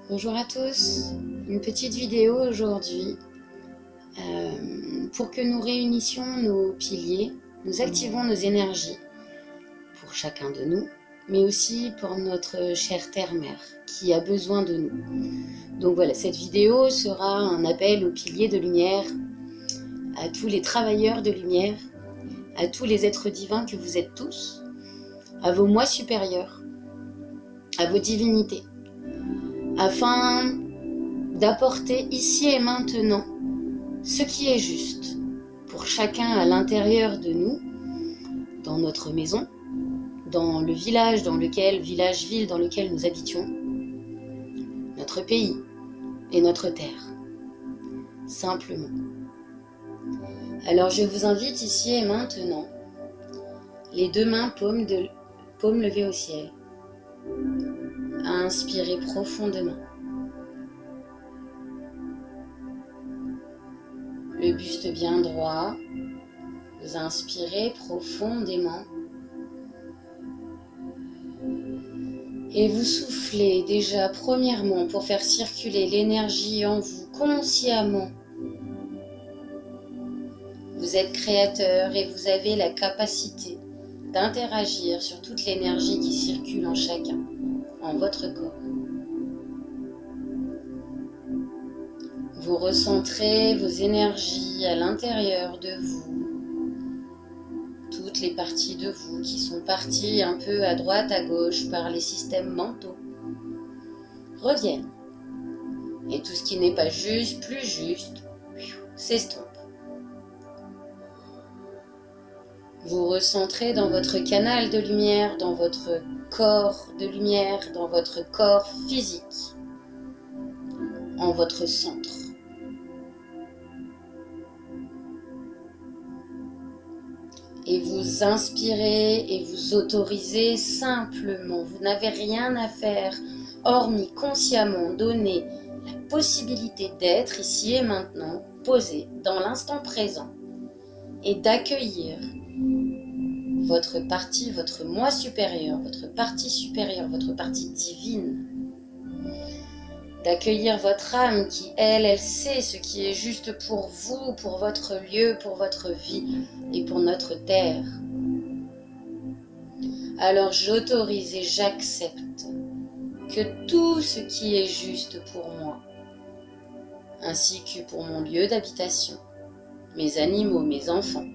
Bonjour à tous, une petite vidéo aujourd'hui pour que nous réunissions nos piliers, nous activons nos énergies pour chacun de nous, mais aussi pour notre chère Terre-Mère qui a besoin de nous. Donc voilà, cette vidéo sera un appel aux piliers de lumière, à tous les travailleurs de lumière, à tous les êtres divins que vous êtes tous, à vos moi supérieurs, à vos divinités, afin d'apporter ici et maintenant ce qui est juste pour chacun à l'intérieur de nous, dans notre maison, dans le village village-ville dans lequel nous habitions, notre pays et notre terre, simplement. Alors je vous invite ici et maintenant, les deux mains paumes levées au ciel, à inspirer profondément. Le buste bien droit, vous inspirez profondément et vous soufflez déjà premièrement pour faire circuler l'énergie en vous consciemment. Vous êtes créateur et vous avez la capacité d'interagir sur toute l'énergie qui circule en chacun, en votre corps. Vous recentrez vos énergies à l'intérieur de vous. Toutes les parties de vous qui sont parties un peu à droite, à gauche par les systèmes mentaux reviennent. Et tout ce qui n'est pas juste, plus juste, s'estompe. Vous recentrez dans votre canal de lumière, dans votre corps de lumière, dans votre corps physique, en votre centre. Et vous inspirez et vous autorisez simplement. Vous n'avez rien à faire, hormis consciemment donner la possibilité d'être ici et maintenant, posé dans l'instant présent, et d'accueillir votre partie, votre moi supérieur, votre partie divine. D'accueillir votre âme qui, elle sait ce qui est juste pour vous, pour votre lieu, pour votre vie et pour notre terre. Alors j'autorise et j'accepte que tout ce qui est juste pour moi, ainsi que pour mon lieu d'habitation, mes animaux, mes enfants,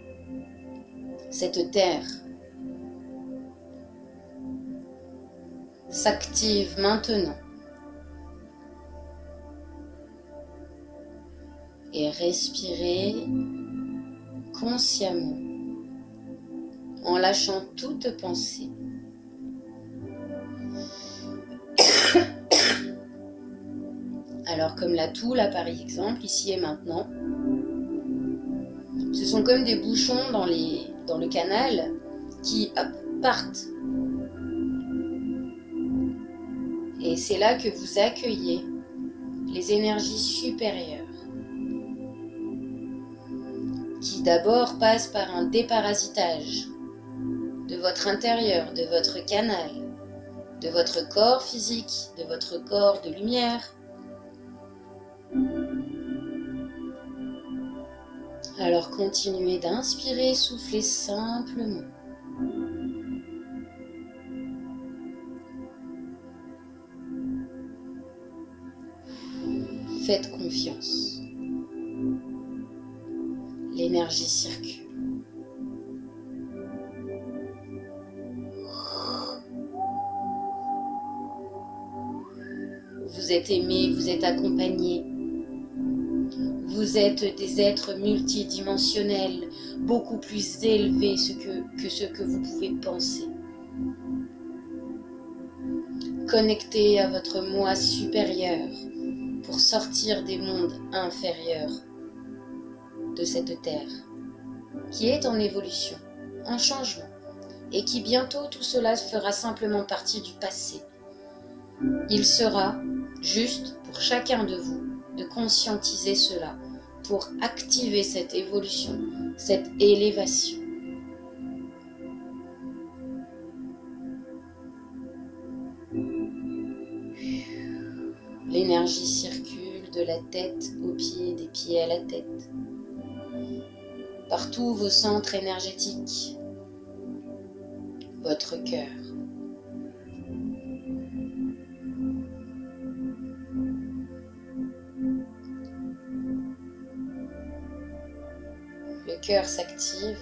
cette terre, s'active maintenant. Et respirez consciemment en lâchant toute pensée. Alors comme la toux là par exemple, ici et maintenant, ce sont comme des bouchons dans le canal qui hop, partent. Et c'est là que vous accueillez les énergies supérieures qui d'abord passent par un déparasitage de votre intérieur, de votre canal, de votre corps physique, de votre corps de lumière. Alors continuez d'inspirer, soufflez simplement. Faites confiance. L'énergie circule. Vous êtes aimé, vous êtes accompagné. Vous êtes des êtres multidimensionnels, beaucoup plus élevés que ce que vous pouvez penser. Connectez à votre moi supérieur pour sortir des mondes inférieurs de cette terre, qui est en évolution, en changement, et qui bientôt tout cela fera simplement partie du passé. Il sera juste pour chacun de vous de conscientiser cela, pour activer cette évolution, cette élévation. L'énergie circule de la tête aux pieds, des pieds à la tête, par tous vos centres énergétiques, votre cœur. Le cœur s'active.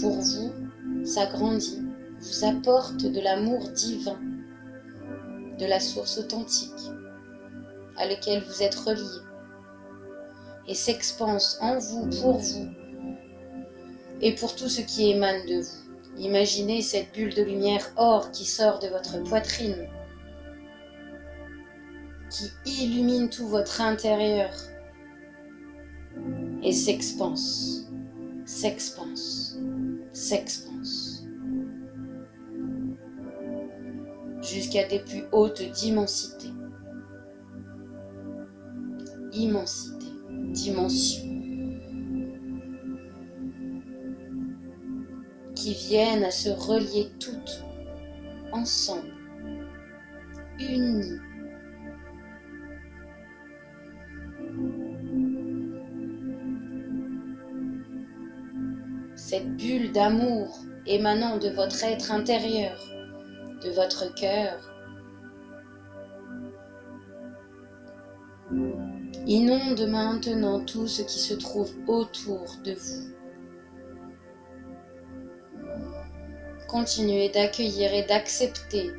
Pour vous, s'agrandit, vous apporte de l'amour divin, de la source authentique à laquelle vous êtes relié et s'expanse en vous, et pour tout ce qui émane de vous. Imaginez cette bulle de lumière or qui sort de votre poitrine, qui illumine tout votre intérieur et s'expanse, s'expanse, s'expanse, jusqu'à des plus hautes d'immensités. Immensité, dimension, qui viennent à se relier toutes ensemble, unies. Cette bulle d'amour émanant de votre être intérieur, de votre cœur, inonde maintenant tout ce qui se trouve autour de vous. Continuez d'accueillir et d'accepter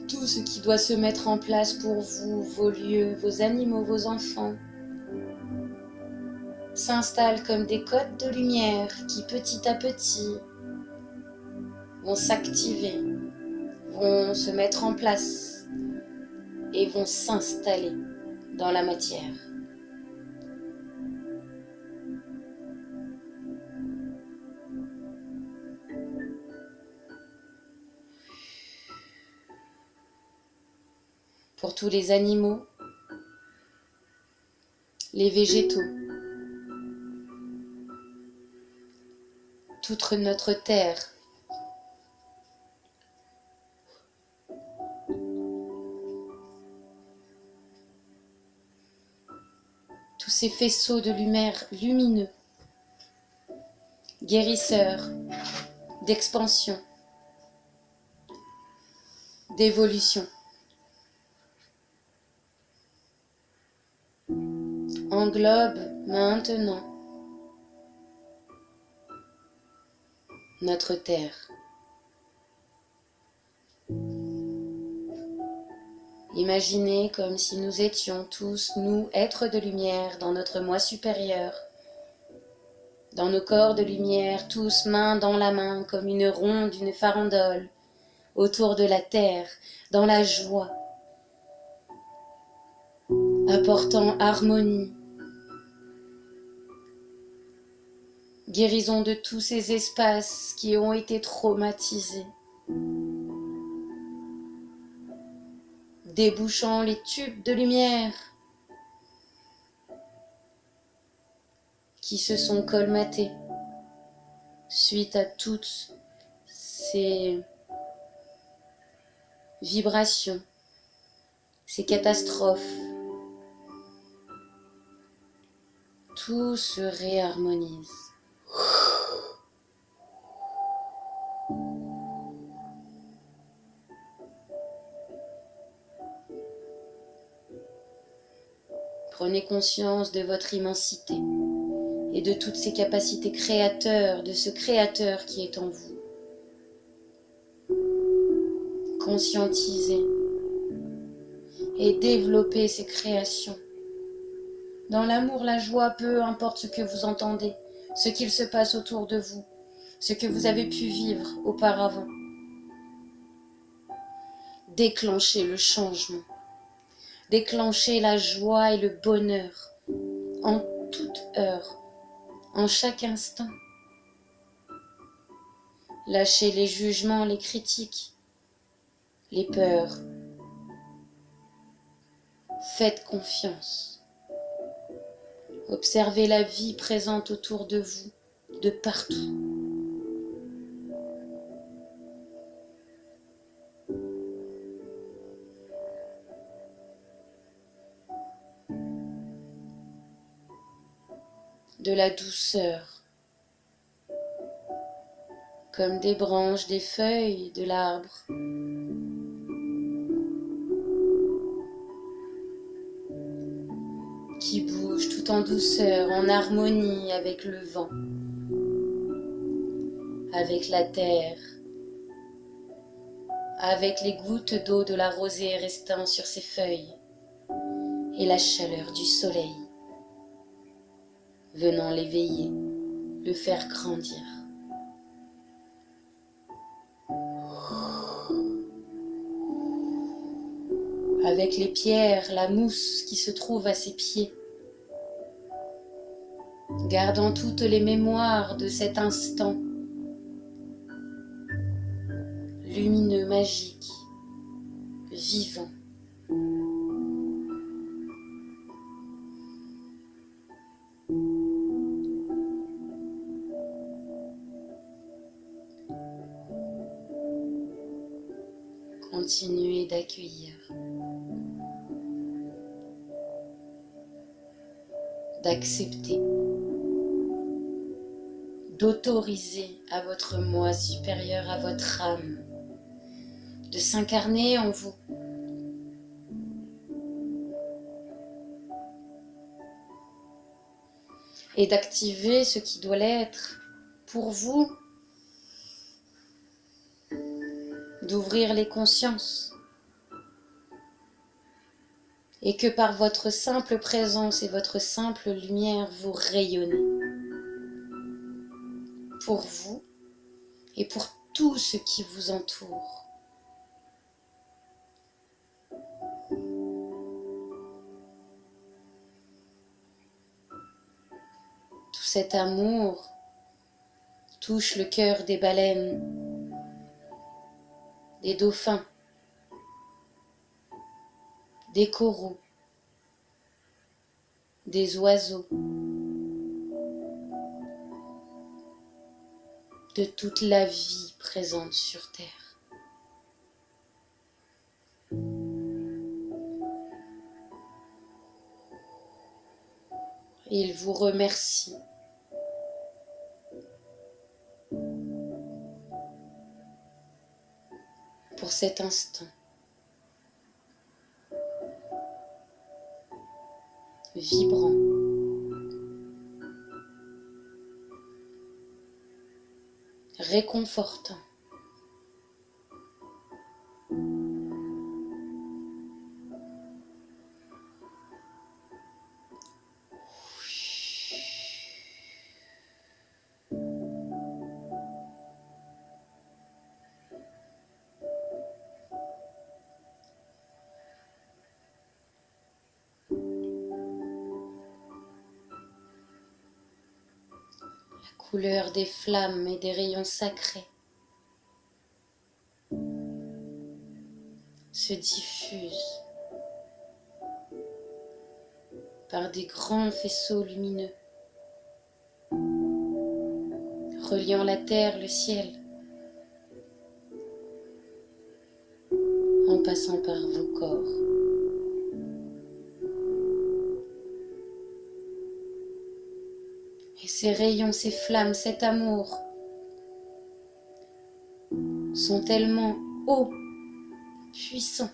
tout ce qui doit se mettre en place pour vous, vos lieux, vos animaux, vos enfants, s'installent comme des côtes de lumière qui petit à petit vont s'activer, vont se mettre en place et vont s'installer dans la matière. Pour tous les animaux, les végétaux, toute notre terre, tous ces faisceaux de lumière lumineux, guérisseurs, d'expansion, d'évolution, englobe maintenant notre terre. Imaginez comme si nous étions tous, nous, êtres de lumière, dans notre moi supérieur, dans nos corps de lumière, tous main dans la main, comme une ronde, une farandole, autour de la terre, dans la joie, apportant harmonie, guérison de tous ces espaces qui ont été traumatisés, débouchant les tubes de lumière qui se sont colmatés suite à toutes ces vibrations, ces catastrophes. Tout se réharmonise. Prenez conscience de votre immensité et de toutes ces capacités créateurs, de ce créateur qui est en vous. Conscientisez et développez ces créations. Dans l'amour, la joie, peu importe ce que vous entendez, ce qu'il se passe autour de vous, ce que vous avez pu vivre auparavant. Déclenchez le changement, déclenchez la joie et le bonheur en toute heure, en chaque instant. Lâchez les jugements, les critiques, les peurs. Faites confiance. Observez la vie présente autour de vous, de partout. De la douceur, comme des branches, des feuilles de l'arbre. Qui bougent tout en douceur, en harmonie avec le vent, avec la terre, avec les gouttes d'eau de la rosée restant sur ses feuilles et la chaleur du soleil venant l'éveiller, le faire grandir. Avec les pierres, la mousse qui se trouve à ses pieds, gardant toutes les mémoires de cet instant lumineux, magique, vivant. Continuez d'accueillir, d'accepter, d'autoriser à votre moi supérieur, à votre âme, de s'incarner en vous. Et d'activer ce qui doit l'être pour vous, d'ouvrir les consciences. Et que par votre simple présence et votre simple lumière, vous rayonnez. Pour vous et pour tout ce qui vous entoure. Tout cet amour touche le cœur des baleines, des dauphins, des coraux, des oiseaux, de toute la vie présente sur Terre. Et il vous remercie pour cet instant vibrant, réconfortant. Couleur des flammes et des rayons sacrés se diffuse par des grands faisceaux lumineux, reliant la terre, le ciel, en passant par vos corps. Et ces rayons, ces flammes, cet amour sont tellement hauts, puissants,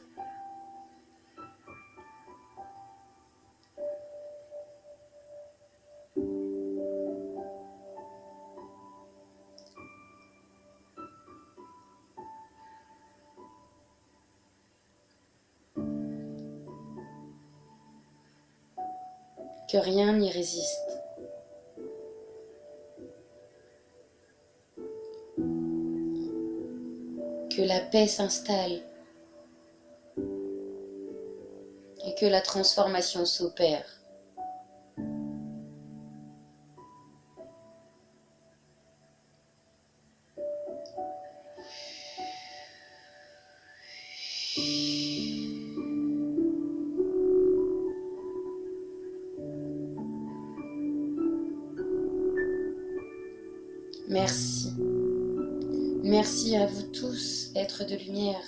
que rien n'y résiste. Que la paix s'installe et que la transformation s'opère. Merci. Merci à vous tous, êtres de lumière,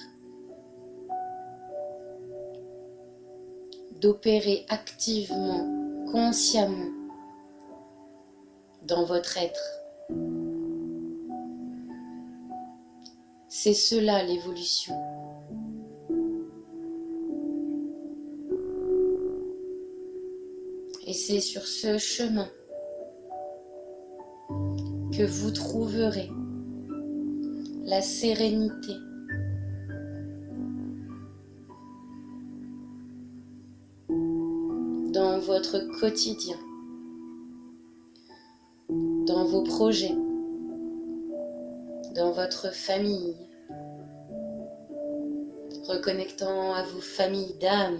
d'opérer activement, consciemment dans votre être. C'est cela l'évolution. Et c'est sur ce chemin que vous trouverez la sérénité, dans votre quotidien, dans vos projets, dans votre famille, reconnectant à vos familles d'âme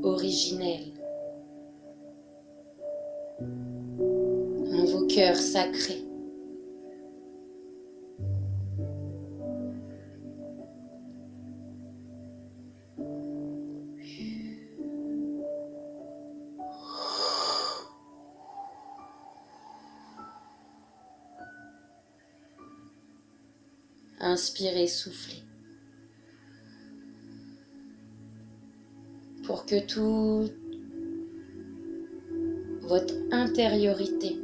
originelles, en vos cœurs sacrés. Inspirez, soufflez. Pour que toute votre intériorité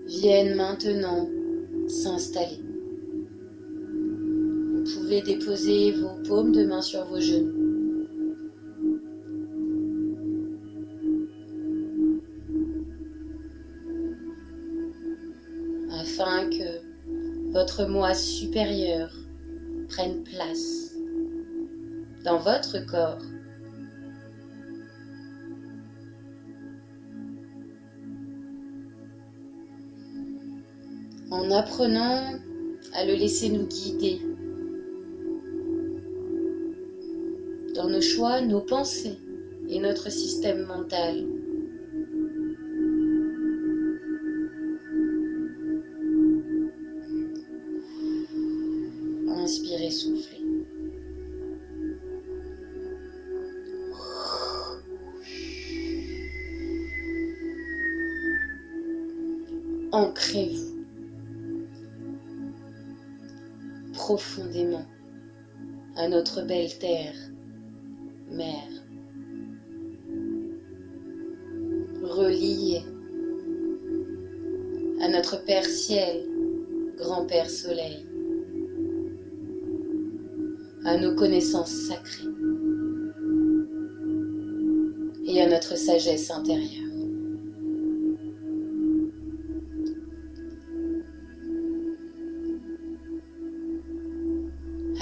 vienne maintenant s'installer. Vous pouvez déposer vos paumes de main sur vos genoux. Afin que votre moi supérieur prenne place dans votre corps. En apprenant à le laisser nous guider dans nos choix, nos pensées et notre système mental. Inspirez, soufflez. Ancrez-vous profondément à notre belle terre, mère. Relié à notre Père Ciel, Grand-Père Soleil, à nos connaissances sacrées et à notre sagesse intérieure.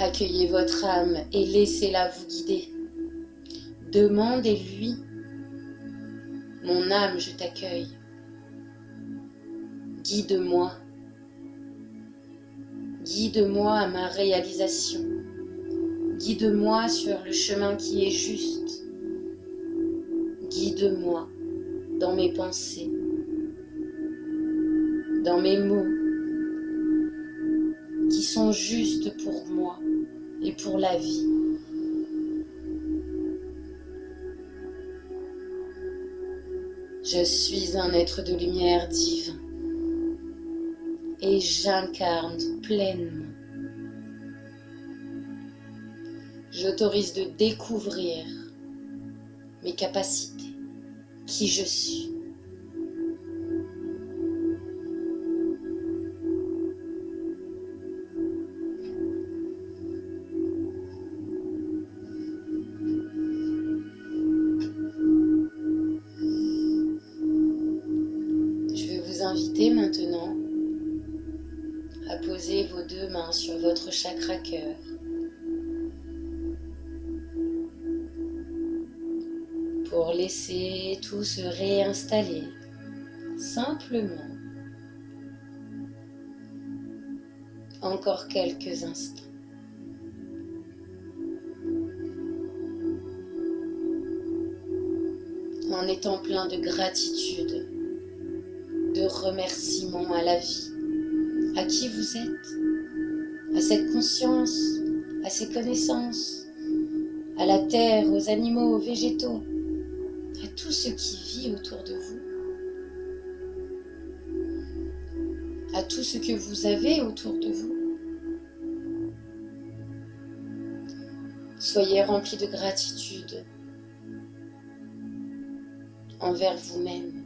Accueillez votre âme et laissez-la vous guider. Demandez-lui: mon âme, je t'accueille. Guide-moi. Guide-moi à ma réalisation. Guide-moi sur le chemin qui est juste. Guide-moi dans mes pensées, dans mes mots qui sont justes pour moi et pour la vie. Je suis un être de lumière divin et j'incarne pleinement. J'autorise de découvrir mes capacités, qui je suis. Je vais vous inviter maintenant à poser vos deux mains sur votre chakra cœur. Pour laisser tout se réinstaller simplement. Encore quelques instants. En étant plein de gratitude, de remerciement à la vie, à qui vous êtes, à cette conscience, à ces connaissances, à la terre, aux animaux, aux végétaux, à tout ce qui vit autour de vous. à tout ce que vous avez autour de vous. Soyez remplis de gratitude envers vous-même.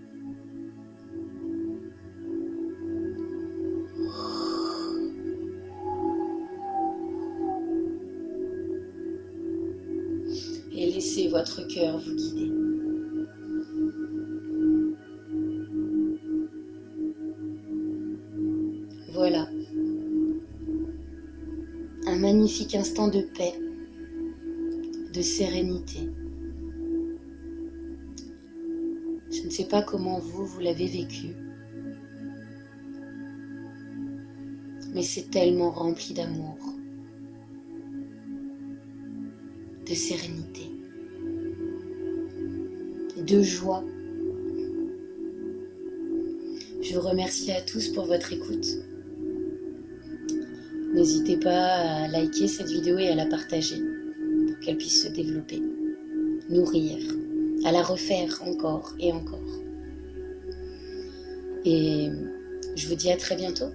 Et laissez votre cœur vous guider. Voilà. Un magnifique instant de paix, de sérénité. Je ne sais pas comment vous l'avez vécu, mais c'est tellement rempli d'amour, de sérénité, de joie. Je vous remercie à tous pour votre écoute. N'hésitez pas à liker cette vidéo et à la partager pour qu'elle puisse se développer, nourrir, à la refaire encore et encore. Et je vous dis à très bientôt.